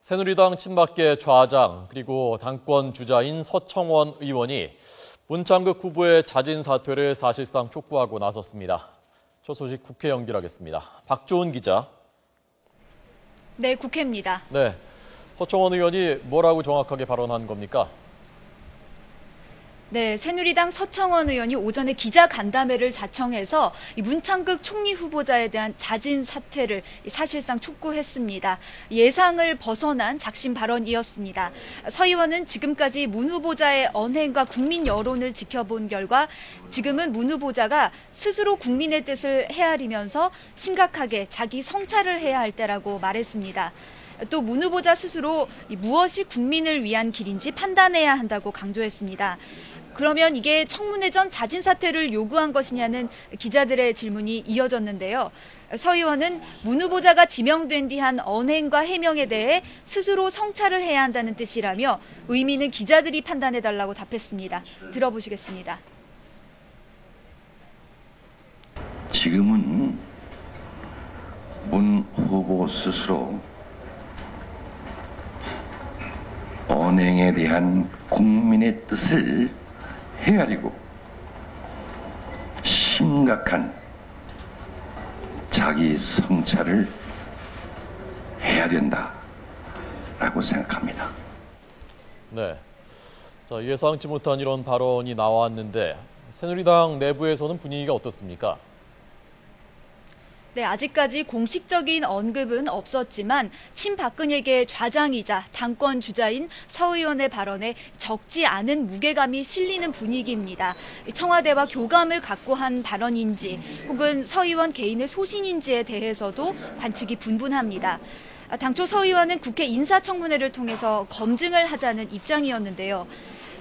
새누리당 친박계 좌장 그리고 당권 주자인 서청원 의원이 문창극 후보의 자진 사퇴를 사실상 촉구하고 나섰습니다. 첫 소식 국회 연결하겠습니다. 박조은 기자. 네, 국회입니다. 네, 서청원 의원이 뭐라고 정확하게 발언한 겁니까? 네, 새누리당 서청원 의원이 오전에 기자간담회를 자청해서 문창극 총리 후보자에 대한 자진 사퇴를 사실상 촉구했습니다. 예상을 벗어난 작심 발언이었습니다. 서 의원은 지금까지 문 후보자의 언행과 국민 여론을 지켜본 결과 지금은 문 후보자가 스스로 국민의 뜻을 헤아리면서 심각하게 자기 성찰을 해야 할 때라고 말했습니다. 또 문 후보자 스스로 무엇이 국민을 위한 길인지 판단해야 한다고 강조했습니다. 그러면 이게 청문회 전 자진 사퇴를 요구한 것이냐는 기자들의 질문이 이어졌는데요. 서 의원은 문 후보자가 지명된 뒤 한 언행과 해명에 대해 스스로 성찰을 해야 한다는 뜻이라며 의미는 기자들이 판단해달라고 답했습니다. 들어보시겠습니다. 지금은 문 후보 스스로 언행에 대한 국민의 뜻을 헤아리고 심각한 자기 성찰을 해야 된다라고 생각합니다. 네, 자, 예상치 못한 이런 발언이 나왔는데 새누리당 내부에서는 분위기가 어떻습니까? 네, 아직까지 공식적인 언급은 없었지만 친박근혜계 좌장이자 당권 주자인 서 의원의 발언에 적지 않은 무게감이 실리는 분위기입니다. 청와대와 교감을 갖고 한 발언인지 혹은 서 의원 개인의 소신인지에 대해서도 관측이 분분합니다. 당초 서 의원은 국회 인사청문회를 통해서 검증을 하자는 입장이었는데요.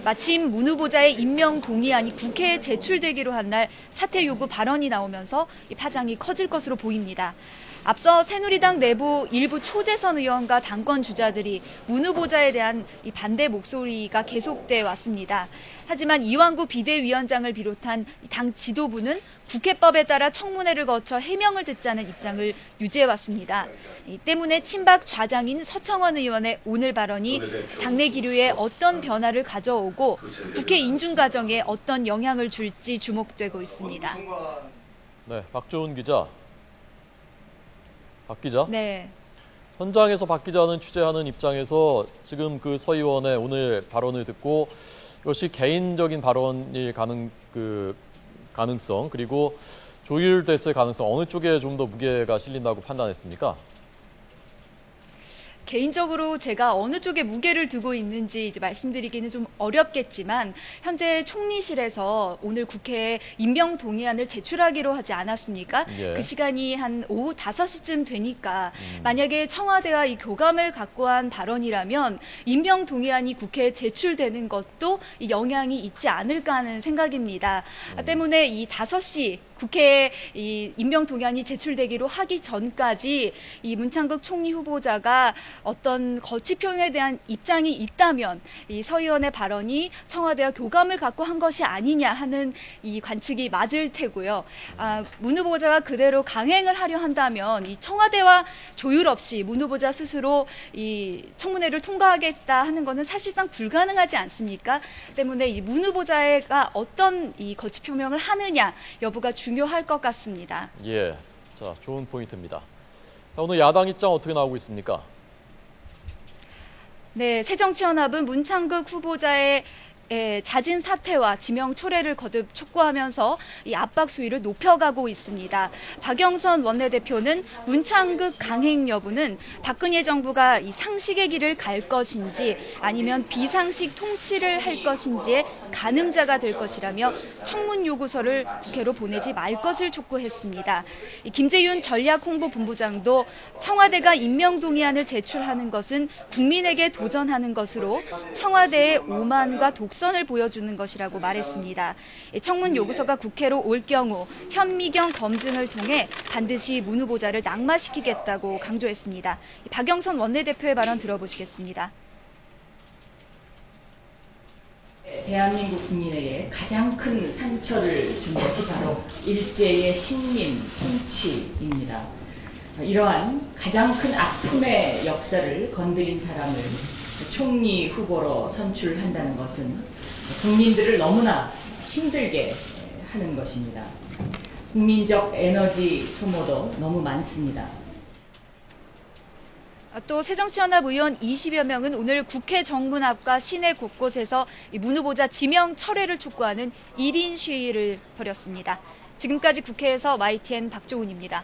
마침 문 후보자의 임명 동의안이 국회에 제출되기로 한 날 사퇴 요구 발언이 나오면서 파장이 커질 것으로 보입니다. 앞서 새누리당 내부 일부 초재선 의원과 당권 주자들이 문 후보자에 대한 반대 목소리가 계속돼 왔습니다. 하지만 이완구 비대위원장을 비롯한 당 지도부는 국회법에 따라 청문회를 거쳐 해명을 듣자는 입장을 유지해왔습니다. 이 때문에 친박 좌장인 서청원 의원의 오늘 발언이 당내 기류에 어떤 변화를 가져오고 국회 인준 과정에 어떤 영향을 줄지 주목되고 있습니다. 네, 박조은 기자. 박 기자? 네. 현장에서 박 기자는 취재하는 입장에서 지금 그 서 의원의 오늘 발언을 듣고 이것이 개인적인 발언일 가능성 그리고 조율됐을 가능성 어느 쪽에 좀 더 무게가 실린다고 판단했습니까? 개인적으로 제가 어느 쪽에 무게를 두고 있는지 이제 말씀드리기는 좀 어렵겠지만 현재 총리실에서 오늘 국회에 임명 동의안을 제출하기로 하지 않았습니까? 예. 그 시간이 한 오후 5시쯤 되니까 만약에 청와대와 이 교감을 갖고 한 발언이라면 임명 동의안이 국회에 제출되는 것도 영향이 있지 않을까 하는 생각입니다. 때문에 이 5시 국회에 이 임명 동의안이 제출되기로 하기 전까지 이 문창극 총리 후보자가 어떤 거취 표명에 대한 입장이 있다면 이 서 의원의 발언이 청와대와 교감을 갖고 한 것이 아니냐 하는 이 관측이 맞을 테고요. 문 후보자가 그대로 강행을 하려 한다면 이 청와대와 조율 없이 문 후보자 스스로 이 청문회를 통과하겠다 하는 것은 사실상 불가능하지 않습니까? 때문에 이 문 후보자가 어떤 이 거취 표명을 하느냐 여부가 중요할 것 같습니다. 예, 자, 좋은 포인트입니다. 자, 오늘 야당 입장 어떻게 나오고 있습니까? 네, 새정치연합은 문창극 후보자의 자진 사퇴와 지명 철회를 거듭 촉구하면서 이 압박 수위를 높여가고 있습니다. 박영선 원내대표는 문창극 강행 여부는 박근혜 정부가 이 상식의 길을 갈 것인지 아니면 비상식 통치를 할 것인지의 가늠자가 될 것이라며 청문 요구서를 국회로 보내지 말 것을 촉구했습니다. 김재윤 전략홍보본부장도 청와대가 임명 동의안을 제출하는 것은 국민에게 도전하는 것으로 청와대의 오만과 독선을 보여주는 것이라고 말했습니다. 청문 요구서가 국회로 올 경우 현미경 검증을 통해 반드시 문 후보자를 낙마시키겠다고 강조했습니다. 박영선 원내대표의 발언 들어보시겠습니다. 대한민국 국민에게 가장 큰 상처를 준 것이 바로 일제의 식민 통치입니다. 이러한 가장 큰 아픔의 역사를 건드린 사람을 총리 후보로 선출한다는 것은 국민들을 너무나 힘들게 하는 것입니다. 국민적 에너지 소모도 너무 많습니다. 또 새정치연합 의원 20여 명은 오늘 국회 정문 앞과 시내 곳곳에서 문 후보자 지명 철회를 촉구하는 1인 시위를 벌였습니다. 지금까지 국회에서 YTN 박종훈입니다.